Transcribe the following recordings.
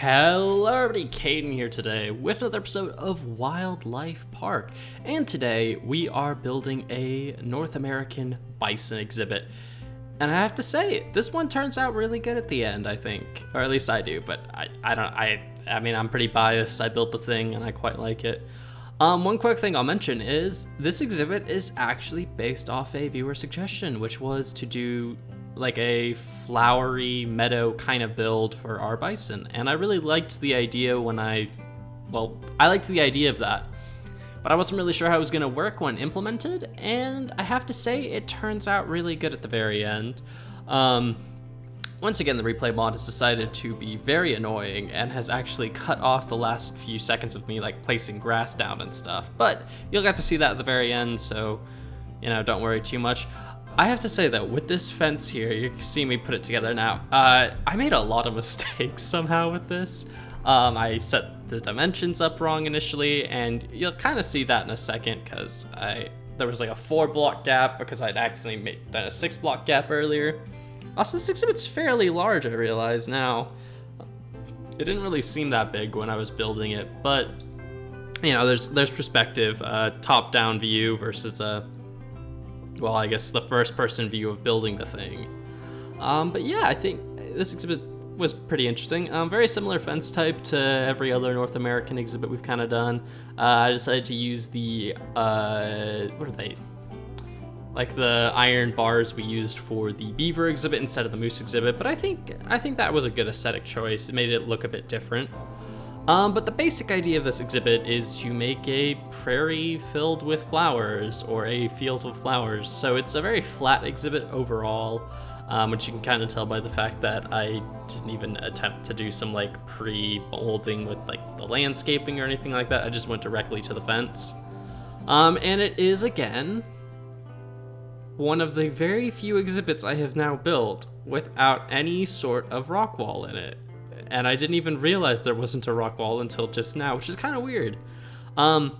Hello everybody, Caden here today with another episode of Wildlife Park. And today we are building a North American bison exhibit. And I have to say, this one turns out really good at the end, I think. Or at least I do, but I mean, I'm pretty biased. I built the thing and I quite like it. One quick thing I'll mention is this exhibit is actually based off a viewer suggestion, which was to do like a flowery meadow kind of build for our bison. And I really liked the idea I liked the idea of that, but I wasn't really sure how it was going to work when implemented, and I have to say it turns out really good at the very end. Once again, the replay mod has decided to be very annoying and has actually cut off the last few seconds of me like placing grass down and stuff, but you'll get to see that at the very end, so don't worry too much. I have to say though, with this fence here, you can see me put it together now. I made a lot of mistakes somehow with this. I set the dimensions up wrong initially, and you'll kind of see that in a second because there was like a 4-block gap because I'd accidentally done a 6-block gap earlier. Also, this exhibit's fairly large, I realize now. It didn't really seem that big when I was building it, but there's perspective, top-down view versus I guess the first-person view of building the thing. But yeah, I think this exhibit was pretty interesting. Very similar fence type to every other North American exhibit we've kind of done. I decided to use the, what are they? Like the iron bars we used for the beaver exhibit instead of the moose exhibit, but I think that was a good aesthetic choice. It made it look a bit different. But the basic idea of this exhibit is to make a prairie filled with flowers, or a field of flowers. So it's a very flat exhibit overall, which you can kind of tell by the fact that I didn't even attempt to do some like pre-molding with like the landscaping or anything like that. I just went directly to the fence. And it is, again, one of the very few exhibits I have now built without any sort of rock wall in it. And I didn't even realize there wasn't a rock wall until just now, which is kind of weird. But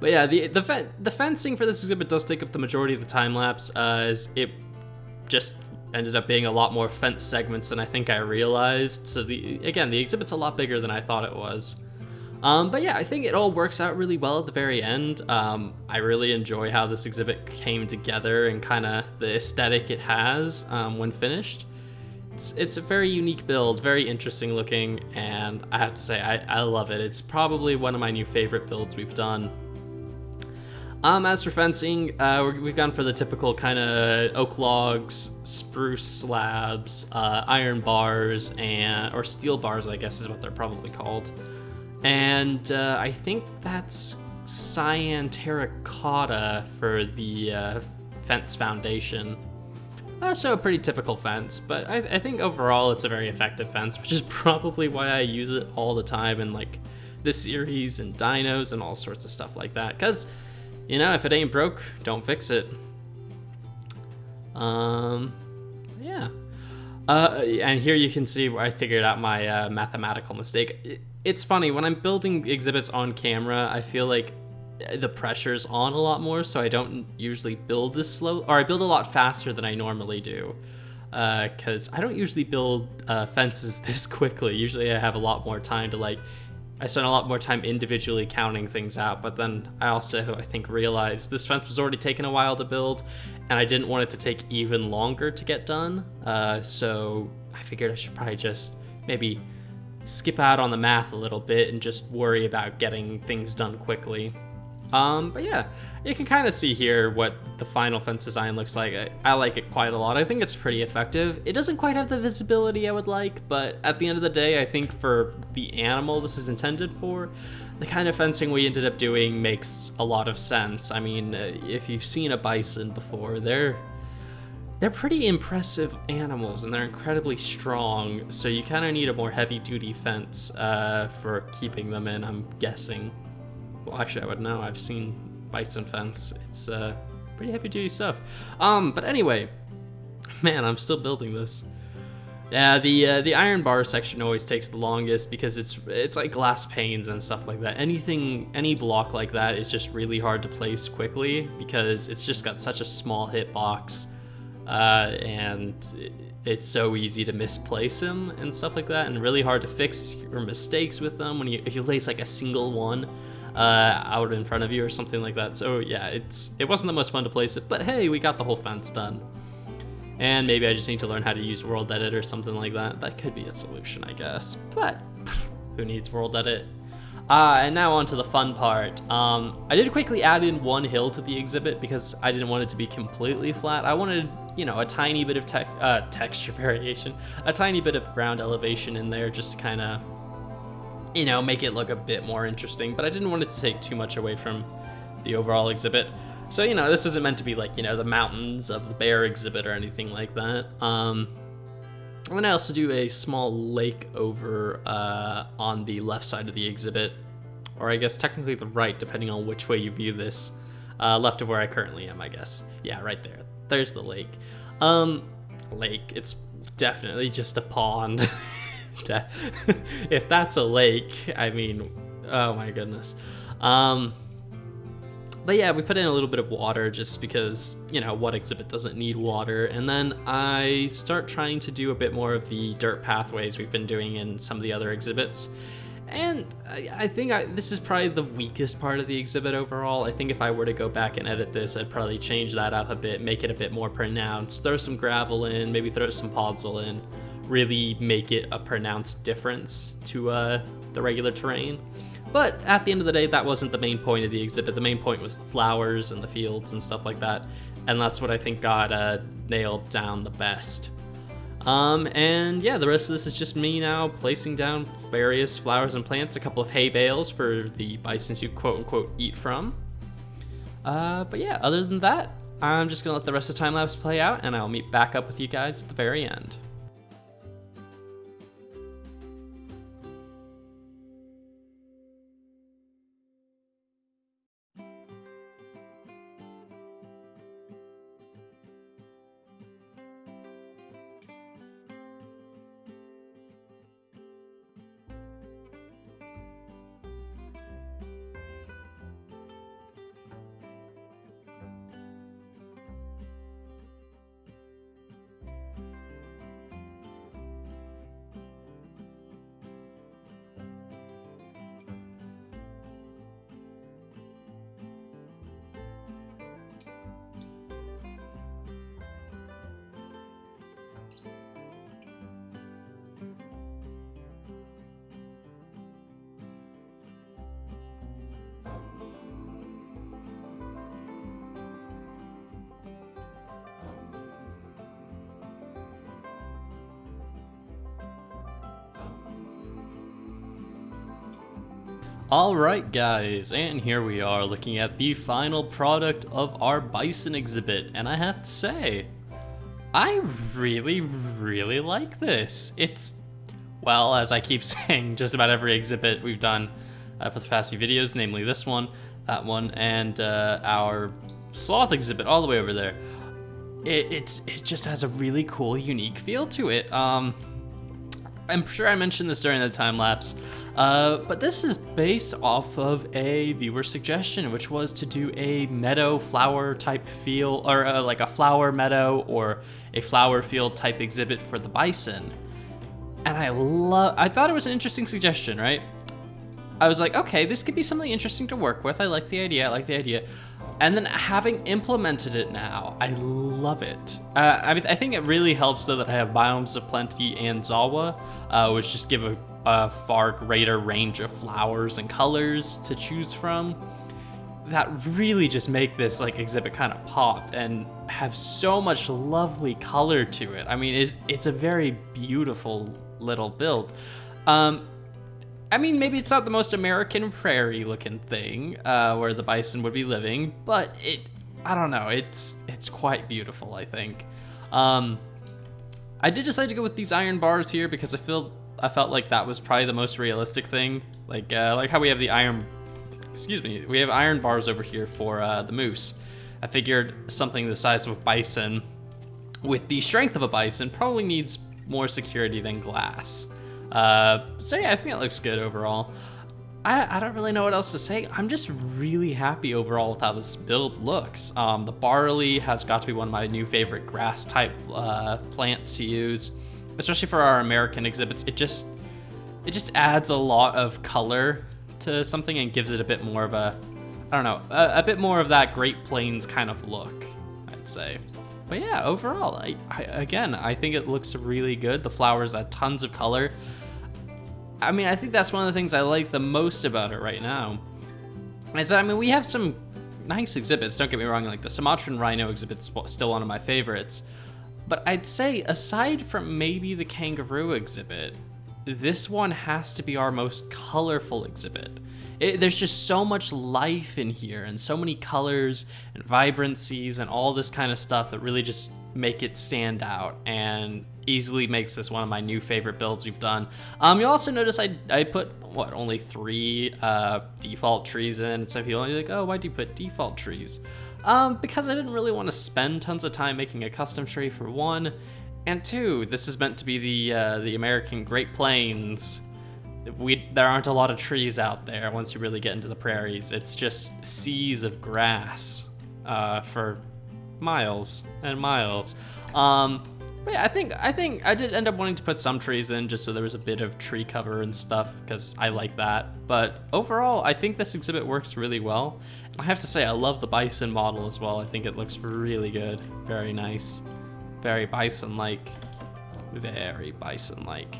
yeah, the fencing for this exhibit does take up the majority of the time lapse, as it just ended up being a lot more fence segments than I think I realized. So the exhibit's a lot bigger than I thought it was. But yeah, I think it all works out really well at the very end. I really enjoy how this exhibit came together and kind of the aesthetic it has when finished. It's a very unique build, very interesting looking, and I have to say, I love it. It's probably one of my new favorite builds we've done. As for fencing, we've gone for the typical kind of oak logs, spruce slabs, iron bars, or steel bars, I guess is what they're probably called. And I think that's cyan terracotta for the fence foundation. So a pretty typical fence, but I think overall it's a very effective fence, which is probably why I use it all the time in like this series and dinos and all sorts of stuff like that. Because, if it ain't broke, don't fix it. Yeah. And here you can see where I figured out my mathematical mistake. It's funny, when I'm building exhibits on camera, I feel like the pressure's on a lot more, so I don't usually build this slow, or I build a lot faster than I normally do, because I don't usually build fences this quickly. Usually I have a lot more time to I spend a lot more time individually counting things out, but then I also, I think, realized this fence was already taking a while to build, and I didn't want it to take even longer to get done, so I figured I should probably just maybe skip out on the math a little bit and just worry about getting things done quickly. But yeah, you can kind of see here what the final fence design looks like. I like it quite a lot. I think it's pretty effective. It doesn't quite have the visibility I would like, but at the end of the day, I think for the animal this is intended for, the kind of fencing we ended up doing makes a lot of sense. I mean, if you've seen a bison before, they're pretty impressive animals and they're incredibly strong, so you kind of need a more heavy-duty fence for keeping them in, I'm guessing. Well, actually, I would know. I've seen bison fence. It's pretty heavy-duty stuff. But anyway, man, I'm still building this. Yeah, the iron bar section always takes the longest because it's like glass panes and stuff like that. Any block like that is just really hard to place quickly because it's just got such a small hitbox, and it's so easy to misplace him and stuff like that, and really hard to fix your mistakes with them when if you place like a single one out in front of you or something like that. So yeah, it wasn't the most fun to place it, but hey, we got the whole fence done. And maybe I just need to learn how to use World Edit or something like that. That could be a solution, I guess. But who needs World Edit? And now on to the fun part. I did quickly add in one hill to the exhibit because I didn't want it to be completely flat. I wanted, you know, a tiny bit of texture variation, a tiny bit of ground elevation in there just to kind of, you know, make it look a bit more interesting. But I didn't want it to take too much away from the overall exhibit. So, you know, this isn't meant to be like, you know, the mountains of the bear exhibit or anything like that. And then I also do a small lake over on the left side of the exhibit, or I guess technically the right, depending on which way you view this. Left of where I currently am, I guess. Yeah, right there. There's the lake. Lake, it's definitely just a pond. If that's a lake, I mean, oh my goodness. But yeah, we put in a little bit of water just because, you know, what exhibit doesn't need water? And then I start trying to do a bit more of the dirt pathways we've been doing in some of the other exhibits. And I think this is probably the weakest part of the exhibit overall. I think if I were to go back and edit this, I'd probably change that up a bit, make it a bit more pronounced, throw some gravel in, maybe throw some podzol in, really make it a pronounced difference to the regular terrain. But at the end of the day, that wasn't the main point of the exhibit. The main point was the flowers and the fields and stuff like that. And that's what I think got nailed down the best. And yeah, the rest of this is just me now placing down various flowers and plants, a couple of hay bales for the bison to quote unquote eat from. But yeah, other than that, I'm just gonna let the rest of the time lapse play out, and I'll meet back up with you guys at the very end. Alright guys, and here we are looking at the final product of our bison exhibit, and I have to say, I really like this. It's, well, as I keep saying, just about every exhibit we've done for the past few videos, namely this one, that one, and our sloth exhibit all the way over there. It just has a really cool, unique feel to it. I'm sure I mentioned this during the time lapse, but this is based off of a viewer suggestion, which was to do a meadow flower type feel, or like a flower meadow or a flower field type exhibit for the bison. And I thought it was an interesting suggestion, right? I was like, okay, this could be something interesting to work with. I like the idea. And then having implemented it now, I love it. I think it really helps though that I have Biomes of Plenty and Zawa, which just give a far greater range of flowers and colors to choose from. That really just make this like exhibit kind of pop and have so much lovely color to it. I mean, it's a very beautiful little build. I mean, maybe it's not the most American prairie looking thing where the bison would be living, but I don't know, it's quite beautiful, I think. I did decide to go with these iron bars here because I felt like that was probably the most realistic thing. Like how we have the we have iron bars over here for the moose. I figured something the size of a bison with the strength of a bison probably needs more security than glass. So yeah, I think it looks good overall. I don't really know what else to say. I'm just really happy overall with how this build looks. The barley has got to be one of my new favorite grass type plants to use, especially for our American exhibits. It just adds a lot of color to something and gives it a bit more of a, I don't know, a bit more of that Great Plains kind of look, I'd say. But yeah, overall, I think it looks really good. The flowers have tons of color. I mean, I think that's one of the things I like the most about it right now. Is that, I mean, we have some nice exhibits, don't get me wrong, like the Sumatran rhino exhibit's still one of my favorites. But I'd say, aside from maybe the kangaroo exhibit, this one has to be our most colorful exhibit. There's just so much life in here and so many colors and vibrancies and all this kind of stuff that really just make it stand out and easily makes this one of my new favorite builds we've done. You'll also notice I put, only 3 default trees in, and some people are like, oh, why do you put default trees? Because I didn't really want to spend tons of time making a custom tree, for one, and 2, this is meant to be the American Great Plains. There aren't a lot of trees out there once you really get into the prairies. It's just seas of grass for miles and miles. But yeah, I think I did end up wanting to put some trees in just so there was a bit of tree cover and stuff, because I like that. But overall, I think this exhibit works really well. And I have to say, I love the bison model as well. I think it looks really good. Very nice. Very bison-like. Very bison-like.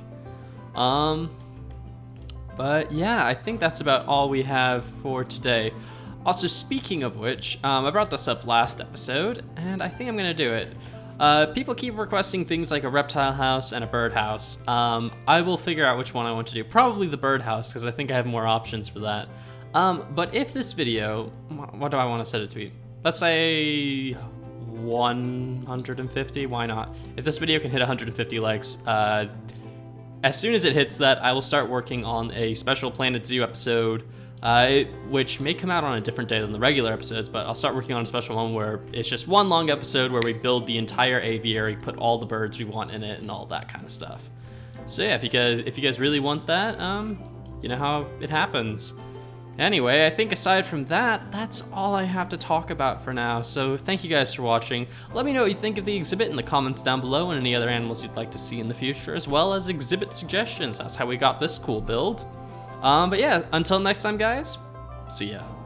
But yeah, I think that's about all we have for today. Also, speaking of which, I brought this up last episode, and I think I'm gonna do it. People keep requesting things like a reptile house and a bird house. I will figure out which one I want to do. Probably the bird house, because I think I have more options for that. But if this video, what do I want to set it to be? Let's say 150, why not? If this video can hit 150 likes, as soon as it hits that, I will start working on a special Planet Zoo episode, which may come out on a different day than the regular episodes, but I'll start working on a special one where it's just one long episode where we build the entire aviary, put all the birds we want in it, and all that kind of stuff. So yeah, if you guys really want that, you know how it happens. Anyway, I think aside from that, that's all I have to talk about for now, so thank you guys for watching. Let me know what you think of the exhibit in the comments down below, and any other animals you'd like to see in the future, as well as exhibit suggestions. That's how we got this cool build. But yeah, until next time, guys, see ya.